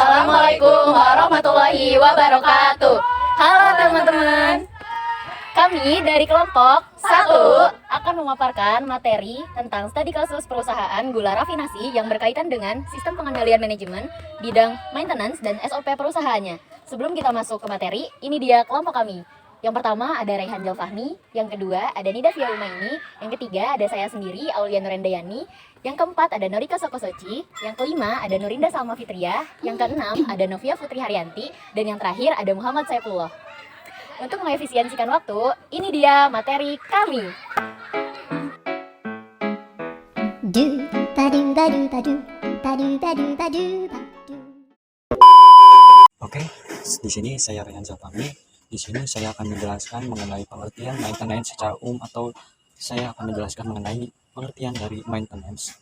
Assalamualaikum warahmatullahi wabarakatuh. Halo teman-teman. Kami dari kelompok 1 akan memaparkan materi tentang studi kasus perusahaan gula rafinasi yang berkaitan dengan sistem pengendalian manajemen, bidang maintenance dan SOP perusahaannya. Sebelum kita masuk ke materi, ini dia kelompok kami. Yang pertama ada Raihan Jalfahmi, yang kedua ada Nida Fia Umaini, yang ketiga ada saya sendiri Aulia Nurendayani, yang keempat ada Norika Sokosoci, yang kelima ada Nurinda Salma Fitria, yang keenam ada Novia Putri Haryanti, dan yang terakhir ada Muhammad Saifullah. Untuk mengefisiensikan waktu, ini dia materi kami. Oke, di sini saya Raihan Jalfahmi. Di sini saya akan menjelaskan mengenai pengertian maintenance secara umum, atau saya akan menjelaskan mengenai pengertian dari maintenance.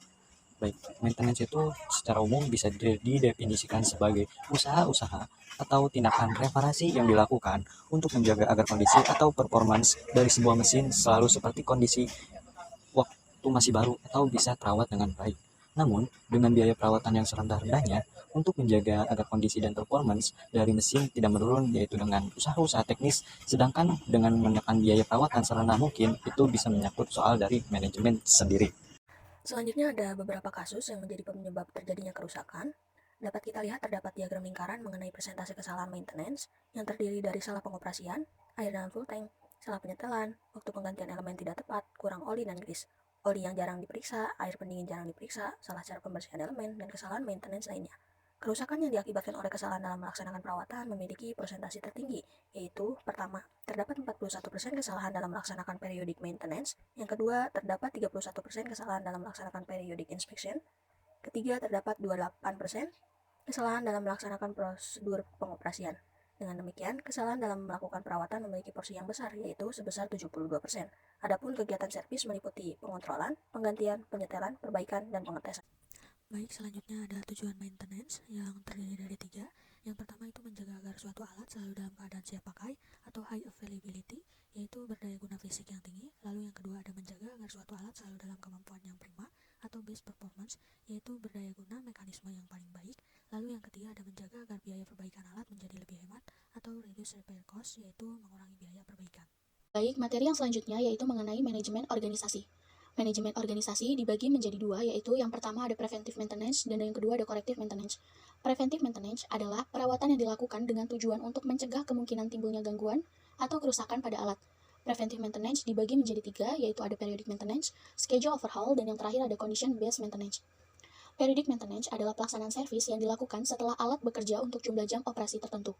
Baik, maintenance itu secara umum bisa didefinisikan sebagai usaha-usaha atau tindakan reparasi yang dilakukan untuk menjaga agar kondisi atau performance dari sebuah mesin selalu seperti kondisi waktu masih baru atau bisa terawat dengan baik. Namun, dengan biaya perawatan yang serendah-rendahnya, untuk menjaga agar kondisi dan performance dari mesin tidak menurun, yaitu dengan usaha-usaha teknis, sedangkan dengan menekan biaya perawatan serendah mungkin, itu bisa menyangkut soal dari manajemen sendiri. Selanjutnya ada beberapa kasus yang menjadi penyebab terjadinya kerusakan. Dapat kita lihat terdapat diagram lingkaran mengenai persentase kesalahan maintenance yang terdiri dari salah pengoperasian, air dalam full tank, salah penyetelan, waktu penggantian elemen tidak tepat, kurang oli dan grease, oli yang jarang diperiksa, air pendingin jarang diperiksa, salah cara pembersihan elemen, dan kesalahan maintenance lainnya. Kerusakan yang diakibatkan oleh kesalahan dalam melaksanakan perawatan memiliki persentase tertinggi, yaitu pertama, terdapat 41% kesalahan dalam melaksanakan periodic maintenance, yang kedua, terdapat 31% kesalahan dalam melaksanakan periodic inspection, ketiga, terdapat 28% kesalahan dalam melaksanakan prosedur pengoperasian. Dengan demikian, kesalahan dalam melakukan perawatan memiliki porsi yang besar, yaitu sebesar 72%. Adapun kegiatan servis meliputi pengontrolan, penggantian, penyetelan, perbaikan, dan pengetesan. Baik, selanjutnya ada tujuan maintenance yang terdiri dari 3. Yang pertama itu menjaga agar suatu alat selalu dalam keadaan siap pakai atau high availability, yaitu berdaya guna fisik yang tinggi. Lalu yang kedua ada menjaga agar suatu alat selalu dalam kemampuan yang prima atau best performance, yaitu berdaya guna mekanisme yang paling baik. Lalu yang ketiga ada menjaga agar biaya perbaikan alat menjadi lebih hemat atau reduce repair cost, yaitu mengurangi biaya perbaikan. Baik, materi yang selanjutnya yaitu mengenai manajemen organisasi. Manajemen organisasi dibagi menjadi 2, yaitu yang pertama ada preventive maintenance dan yang kedua ada corrective maintenance. Preventive maintenance adalah perawatan yang dilakukan dengan tujuan untuk mencegah kemungkinan timbulnya gangguan atau kerusakan pada alat. Preventive maintenance dibagi menjadi 3, yaitu ada periodic maintenance, schedule overhaul, dan yang terakhir ada condition based maintenance. Periodic maintenance adalah pelaksanaan servis yang dilakukan setelah alat bekerja untuk jumlah jam operasi tertentu.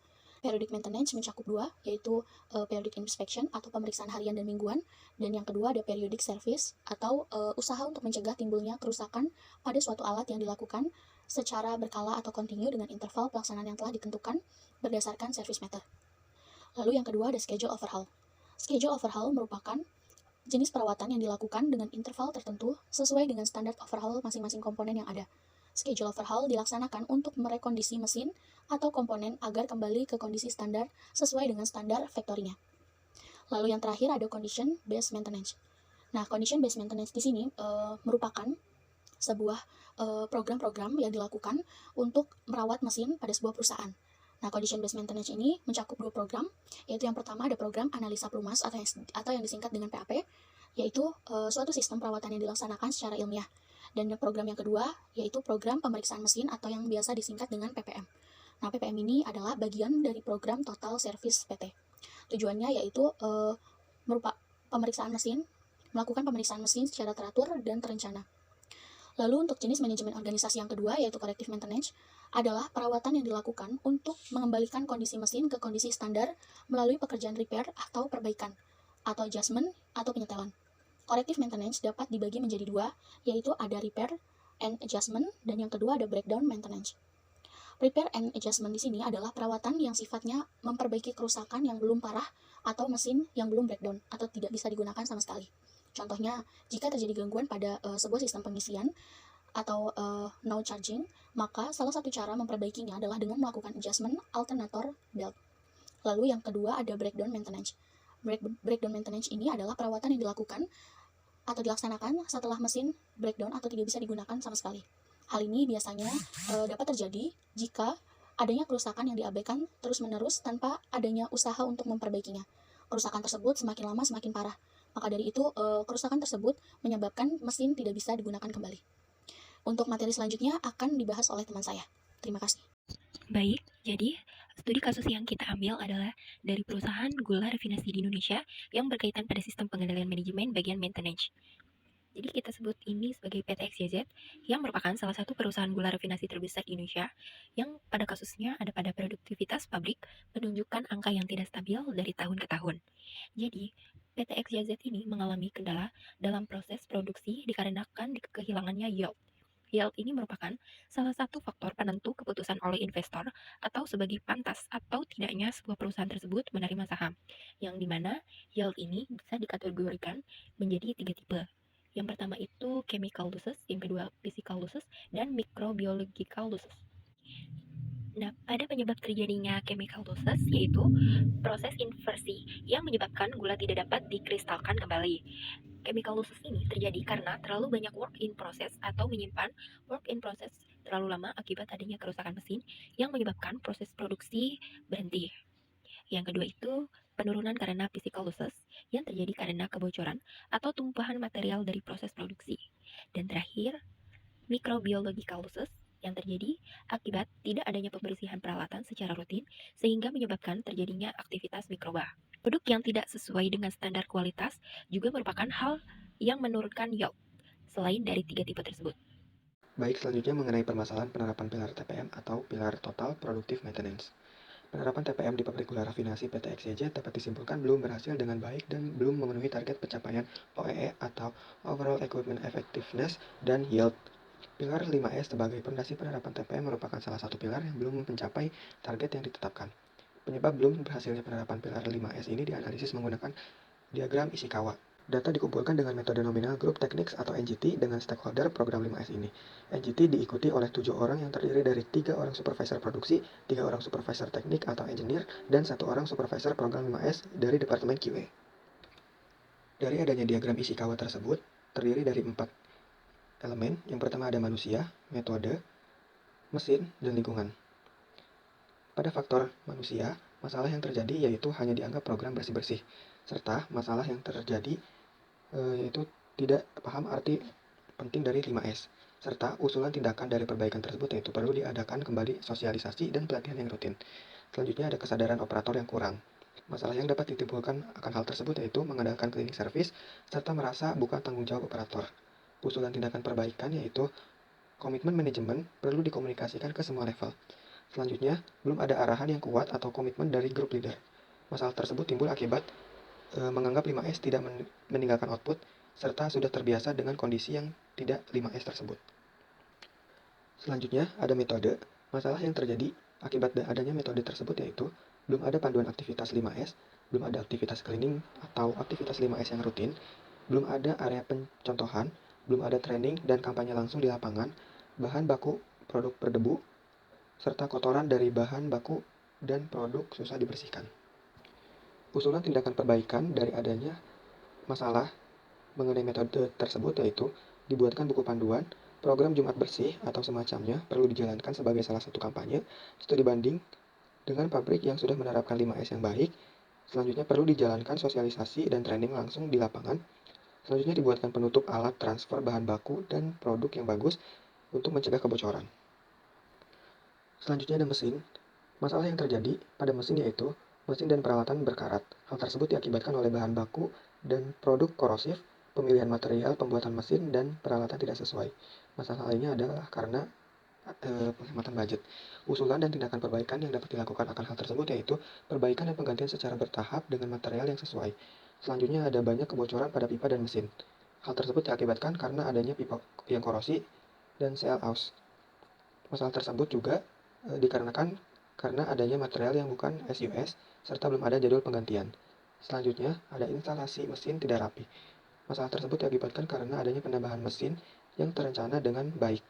Periodic maintenance mencakup 2, yaitu periodic inspection atau pemeriksaan harian dan mingguan, dan yang kedua ada periodic service atau usaha untuk mencegah timbulnya kerusakan pada suatu alat yang dilakukan secara berkala atau kontinu dengan interval pelaksanaan yang telah ditentukan berdasarkan service method. Lalu yang kedua ada schedule overhaul. Schedule overhaul merupakan jenis perawatan yang dilakukan dengan interval tertentu sesuai dengan standar overhaul masing-masing komponen yang ada. Schedule overhaul dilaksanakan untuk merekondisi mesin atau komponen agar kembali ke kondisi standar sesuai dengan standar factory-nya. Lalu yang terakhir ada condition based maintenance. Nah, condition based maintenance di sini merupakan sebuah program-program yang dilakukan untuk merawat mesin pada sebuah perusahaan. Nah, condition based maintenance ini mencakup 2 program, yaitu yang pertama ada program analisa pelumas atau yang disingkat dengan PAP, yaitu suatu sistem perawatan yang dilaksanakan secara ilmiah. Dan program yang kedua yaitu program pemeriksaan mesin atau yang biasa disingkat dengan PPM. Nah, PPM ini adalah bagian dari program Total Service PT. Tujuannya yaitu melakukan pemeriksaan mesin secara teratur dan terencana. Lalu untuk jenis manajemen organisasi yang kedua yaitu corrective maintenance adalah perawatan yang dilakukan untuk mengembalikan kondisi mesin ke kondisi standar melalui pekerjaan repair atau perbaikan, atau adjustment atau penyetelan. Corrective maintenance dapat dibagi menjadi 2, yaitu ada repair and adjustment dan yang kedua ada breakdown maintenance. Repair and adjustment di sini adalah perawatan yang sifatnya memperbaiki kerusakan yang belum parah atau mesin yang belum breakdown atau tidak bisa digunakan sama sekali. Contohnya, jika terjadi gangguan pada sebuah sistem pengisian atau no charging, maka salah satu cara memperbaikinya adalah dengan melakukan adjustment alternator belt. Lalu yang kedua ada breakdown maintenance. Breakdown maintenance ini adalah perawatan yang dilakukan atau dilaksanakan setelah mesin breakdown atau tidak bisa digunakan sama sekali. Hal ini biasanya dapat terjadi jika adanya kerusakan yang diabaikan terus-menerus tanpa adanya usaha untuk memperbaikinya. Kerusakan tersebut semakin lama semakin parah. Maka dari itu, kerusakan tersebut menyebabkan mesin tidak bisa digunakan kembali. Untuk materi selanjutnya akan dibahas oleh teman saya. Terima kasih. Baik, jadi studi kasus yang kita ambil adalah dari perusahaan gula rafinasi di Indonesia yang berkaitan pada sistem pengendalian manajemen bagian maintenance. Jadi kita sebut ini sebagai PT XYZ yang merupakan salah satu perusahaan gula rafinasi terbesar di Indonesia yang pada kasusnya ada pada produktivitas pabrik menunjukkan angka yang tidak stabil dari tahun ke tahun. Jadi PT XYZ ini mengalami kendala dalam proses produksi dikarenakan kehilangannya yield. Yield ini merupakan salah satu faktor penentu keputusan oleh investor atau sebagai pantas atau tidaknya sebuah perusahaan tersebut menerima saham, yang dimana yield ini bisa dikategorikan menjadi 3 tipe. Yang pertama itu chemical losses, yang kedua physical losses, dan microbiological losses. Nah, pada penyebab terjadinya chemical losses yaitu proses inversi yang menyebabkan gula tidak dapat dikristalkan kembali. Chemical losses ini terjadi karena terlalu banyak work in process atau menyimpan work in process terlalu lama akibat adanya kerusakan mesin yang menyebabkan proses produksi berhenti. Yang kedua itu penurunan karena physical losses yang terjadi karena kebocoran atau tumpahan material dari proses produksi. Dan terakhir, microbiological losses yang terjadi akibat tidak adanya pembersihan peralatan secara rutin sehingga menyebabkan terjadinya aktivitas mikroba. Produk yang tidak sesuai dengan standar kualitas juga merupakan hal yang menurunkan yield selain dari 3 tipe tersebut. Baik, selanjutnya mengenai permasalahan penerapan pilar TPM atau pilar Total Productive Maintenance. Penerapan TPM di pabrik gula rafinasi PT XYZ dapat disimpulkan belum berhasil dengan baik dan belum memenuhi target pencapaian OEE atau Overall Equipment Effectiveness dan Yield. Pilar 5S sebagai fondasi penerapan TPM merupakan salah satu pilar yang belum mencapai target yang ditetapkan. Penyebab belum berhasilnya penerapan pilar 5S ini dianalisis menggunakan diagram Ishikawa. Data dikumpulkan dengan metode nominal Group Techniques atau NGT dengan stakeholder program 5S ini. NGT diikuti oleh 7 orang yang terdiri dari 3 orang supervisor produksi, 3 orang supervisor teknik atau engineer, dan 1 orang supervisor program 5S dari Departemen QA. Dari adanya diagram Ishikawa tersebut, terdiri dari 4 elemen. Yang pertama ada manusia, metode, mesin, dan lingkungan. Pada faktor manusia, masalah yang terjadi yaitu hanya dianggap program bersih-bersih, serta masalah yang terjadi yaitu tidak paham arti penting dari 5S, serta usulan tindakan dari perbaikan tersebut yaitu perlu diadakan kembali sosialisasi dan pelatihan yang rutin. Selanjutnya ada kesadaran operator yang kurang. Masalah yang dapat ditimbulkan akan hal tersebut yaitu mengandalkan cleaning service, serta merasa bukan tanggung jawab operator. Usulan tindakan perbaikan yaitu komitmen manajemen perlu dikomunikasikan ke semua level. Selanjutnya, belum ada arahan yang kuat atau komitmen dari group leader. Masalah tersebut timbul akibat menganggap 5S tidak meninggalkan output, serta sudah terbiasa dengan kondisi yang tidak 5S tersebut. Selanjutnya, ada metode. Masalah yang terjadi akibat adanya metode tersebut yaitu belum ada panduan aktivitas 5S, belum ada aktivitas cleaning atau aktivitas 5S yang rutin, belum ada area pencontohan, belum ada training dan kampanye langsung di lapangan, bahan baku produk berdebu, serta kotoran dari bahan baku dan produk susah dibersihkan. Usulan tindakan perbaikan dari adanya masalah mengenai metode tersebut yaitu dibuatkan buku panduan, program Jumat Bersih atau semacamnya perlu dijalankan sebagai salah satu kampanye, studi banding dengan pabrik yang sudah menerapkan 5S yang baik. Selanjutnya perlu dijalankan sosialisasi dan training langsung di lapangan. Selanjutnya dibuatkan penutup alat transfer bahan baku dan produk yang bagus untuk mencegah kebocoran. Selanjutnya ada mesin. Masalah yang terjadi pada mesin yaitu mesin dan peralatan berkarat. Hal tersebut diakibatkan oleh bahan baku dan produk korosif, pemilihan material, pembuatan mesin, dan peralatan tidak sesuai. Masalah lainnya adalah karena penghematan budget. Usulan dan tindakan perbaikan yang dapat dilakukan akan hal tersebut yaitu perbaikan dan penggantian secara bertahap dengan material yang sesuai. Selanjutnya ada banyak kebocoran pada pipa dan mesin. Hal tersebut diakibatkan karena adanya pipa yang korosi dan seal aus. Masalah tersebut juga dikarenakan karena adanya material yang bukan SUS serta belum ada jadwal penggantian. Selanjutnya, ada instalasi mesin tidak rapi. Masalah tersebut diakibatkan karena adanya penambahan mesin yang terencana dengan baik.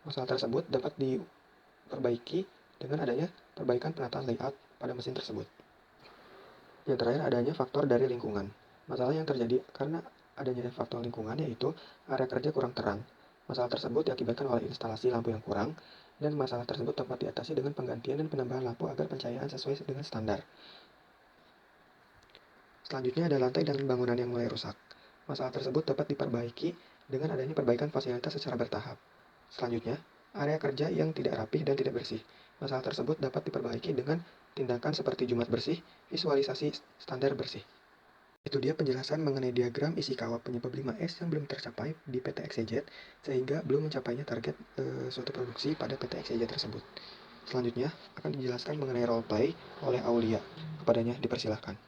Masalah tersebut dapat diperbaiki dengan adanya perbaikan penataan layout pada mesin tersebut. Yang terakhir adanya faktor dari lingkungan. Masalah yang terjadi karena adanya faktor lingkungan yaitu area kerja kurang terang. Masalah tersebut diakibatkan oleh instalasi lampu yang kurang dan masalah tersebut dapat diatasi dengan penggantian dan penambahan lampu agar pencahayaan sesuai dengan standar. Selanjutnya ada lantai dan bangunan yang mulai rusak. Masalah tersebut dapat diperbaiki dengan adanya perbaikan fasilitas secara bertahap. Selanjutnya, area kerja yang tidak rapih dan tidak bersih. Masalah tersebut dapat diperbaiki dengan tindakan seperti jumat bersih, visualisasi standar bersih. Itu dia penjelasan mengenai diagram isi kawah penyebab 5S yang belum tercapai di PT XYZ sehingga belum mencapainya target suatu produksi pada PT XYZ tersebut. Selanjutnya akan dijelaskan mengenai role play oleh Aulia. Kepadanya dipersilahkan.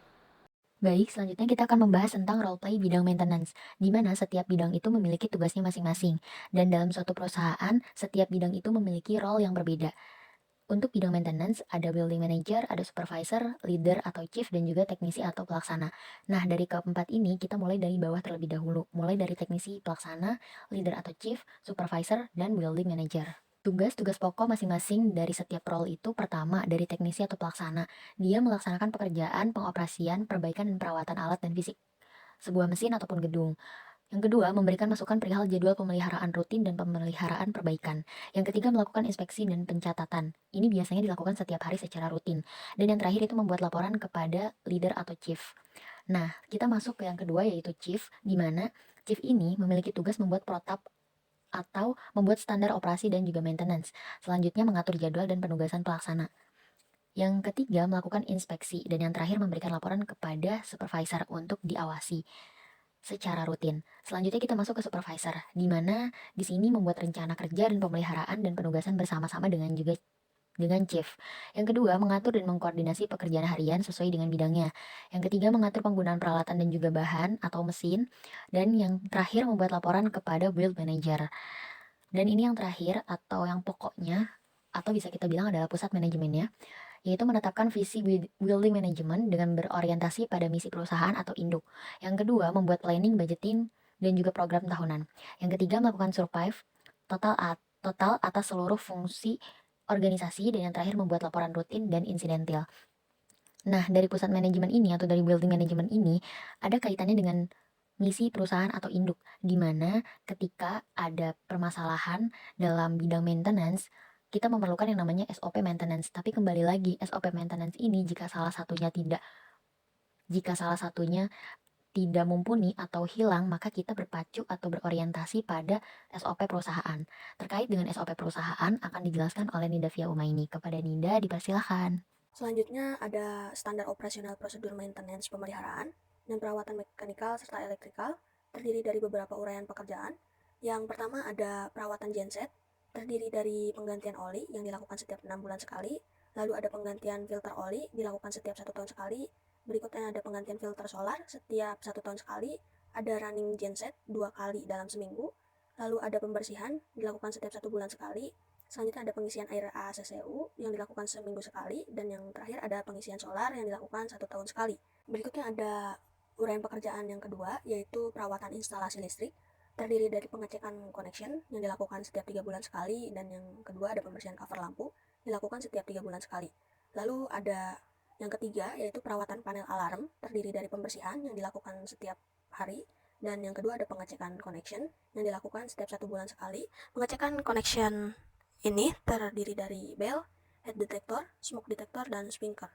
Baik, selanjutnya kita akan membahas tentang role play bidang maintenance, di mana setiap bidang itu memiliki tugasnya masing-masing. Dan dalam suatu perusahaan, setiap bidang itu memiliki role yang berbeda. Untuk bidang maintenance, ada building manager, ada supervisor, leader atau chief, dan juga teknisi atau pelaksana. Nah, dari keempat ini, kita mulai dari bawah terlebih dahulu. Mulai dari teknisi, pelaksana, leader atau chief, supervisor, dan building manager. Tugas-tugas pokok masing-masing dari setiap role itu pertama dari teknisi atau pelaksana. Dia melaksanakan pekerjaan, pengoperasian, perbaikan dan perawatan alat dan fisik sebuah mesin ataupun gedung. Yang kedua, memberikan masukan perihal jadwal pemeliharaan rutin dan pemeliharaan perbaikan. Yang ketiga, melakukan inspeksi dan pencatatan. Ini biasanya dilakukan setiap hari secara rutin. Dan yang terakhir itu membuat laporan kepada leader atau chief. Nah, kita masuk ke yang kedua yaitu chief, di mana chief ini memiliki tugas membuat protap atau membuat standar operasi dan juga maintenance. Selanjutnya mengatur jadwal dan penugasan pelaksana. Yang ketiga melakukan inspeksi dan yang terakhir memberikan laporan kepada supervisor untuk diawasi secara rutin. Selanjutnya kita masuk ke supervisor, di mana di sini membuat rencana kerja dan pemeliharaan dan penugasan bersama-sama dengan chief. Yang kedua, mengatur dan mengkoordinasi pekerjaan harian sesuai dengan bidangnya. Yang ketiga, mengatur penggunaan peralatan dan juga bahan atau mesin. Dan yang terakhir, membuat laporan kepada build manager. Dan ini yang terakhir atau yang pokoknya, atau bisa kita bilang adalah pusat manajemennya, yaitu menetapkan visi building management dengan berorientasi pada misi perusahaan atau induk. Yang kedua, membuat planning, budgeting, dan juga program tahunan. Yang ketiga, melakukan survive total atas seluruh fungsi organisasi, dan yang terakhir membuat laporan rutin dan insidental. Nah, dari pusat manajemen ini atau dari building management ini ada kaitannya dengan misi perusahaan atau induk, di mana ketika ada permasalahan dalam bidang maintenance, kita memerlukan yang namanya SOP maintenance. Tapi kembali lagi, SOP maintenance ini jika salah satunya tidak mumpuni atau hilang, maka kita berpacu atau berorientasi pada SOP perusahaan. Terkait dengan SOP perusahaan akan dijelaskan oleh Nida Fia Umaini. Kepada Nida, dipersilahkan. Selanjutnya ada standar operasional prosedur maintenance pemeliharaan dan perawatan mekanikal serta elektrikal, terdiri dari beberapa uraian pekerjaan. Yang pertama ada perawatan genset, terdiri dari penggantian oli yang dilakukan setiap 6 bulan sekali, lalu ada penggantian filter oli dilakukan setiap 1 tahun sekali, berikutnya ada penggantian filter solar setiap 1 tahun sekali, ada running genset 2 kali dalam seminggu, lalu ada pembersihan dilakukan setiap 1 bulan sekali, selanjutnya ada pengisian air ACCU yang dilakukan seminggu sekali, dan yang terakhir ada pengisian solar yang dilakukan 1 tahun sekali. Berikutnya ada uraian pekerjaan yang kedua, yaitu perawatan instalasi listrik, terdiri dari pengecekan connection yang dilakukan setiap 3 bulan sekali, dan yang kedua ada pembersihan cover lampu dilakukan setiap 3 bulan sekali. Lalu ada yang ketiga, yaitu perawatan panel alarm, terdiri dari pembersihan yang dilakukan setiap hari, dan yang kedua ada pengecekan connection yang dilakukan setiap 1 bulan sekali. Pengecekan connection ini terdiri dari bell, head detector, smoke detector, dan sprinkler.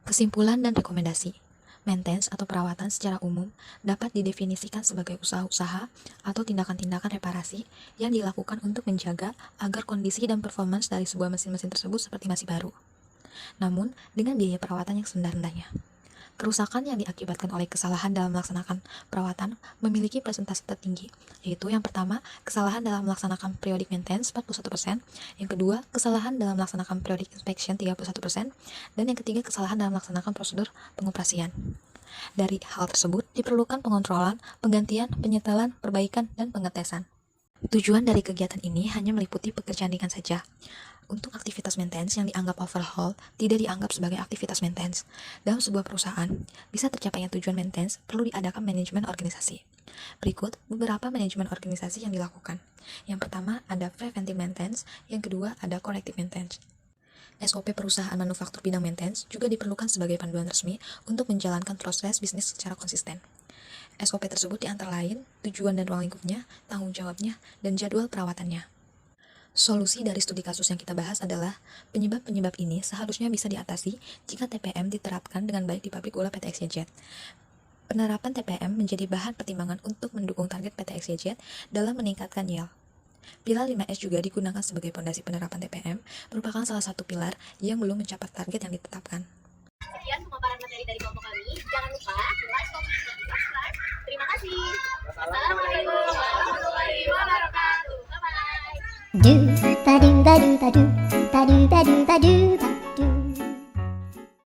Kesimpulan dan rekomendasi. Maintenance atau perawatan secara umum dapat didefinisikan sebagai usaha-usaha atau tindakan-tindakan reparasi yang dilakukan untuk menjaga agar kondisi dan performance dari sebuah mesin-mesin tersebut seperti masih baru. Namun, dengan biaya perawatan yang serendah-rendahnya. Kerusakan yang diakibatkan oleh kesalahan dalam melaksanakan perawatan memiliki persentase tertinggi, yaitu yang pertama, kesalahan dalam melaksanakan periodic maintenance 41%, yang kedua, kesalahan dalam melaksanakan periodic inspection 31%, dan yang ketiga, kesalahan dalam melaksanakan prosedur pengoperasian. Dari hal tersebut, diperlukan pengontrolan, penggantian, penyetelan, perbaikan, dan pengetesan. Tujuan dari kegiatan ini hanya meliputi pekerjaan ringan saja. Untuk aktivitas maintenance yang dianggap overhaul tidak dianggap sebagai aktivitas maintenance. Dalam sebuah perusahaan, bisa tercapainya tujuan maintenance perlu diadakan manajemen organisasi. Berikut beberapa manajemen organisasi yang dilakukan. Yang pertama ada preventive maintenance, yang kedua ada corrective maintenance. SOP perusahaan manufaktur bidang maintenance juga diperlukan sebagai panduan resmi untuk menjalankan proses bisnis secara konsisten. SOP tersebut di antara lain tujuan dan ruang lingkupnya, tanggung jawabnya, dan jadwal perawatannya. Solusi dari studi kasus yang kita bahas adalah penyebab-penyebab ini seharusnya bisa diatasi jika TPM diterapkan dengan baik di pabrik gula PT XYZ. Penerapan TPM menjadi bahan pertimbangan untuk mendukung target PT XYZ dalam meningkatkan yield. Pilar 5S juga digunakan sebagai fondasi penerapan TPM, merupakan salah satu pilar yang belum mencapai target yang ditetapkan. Sekian pemaparan materi dari kelompok kami. Jangan lupa like, comment, dan subscribe. Terima kasih. Assalamualaikum warahmatullahi wabarakatuh. Bye-bye. Do ba do ba do ba do ba do ba do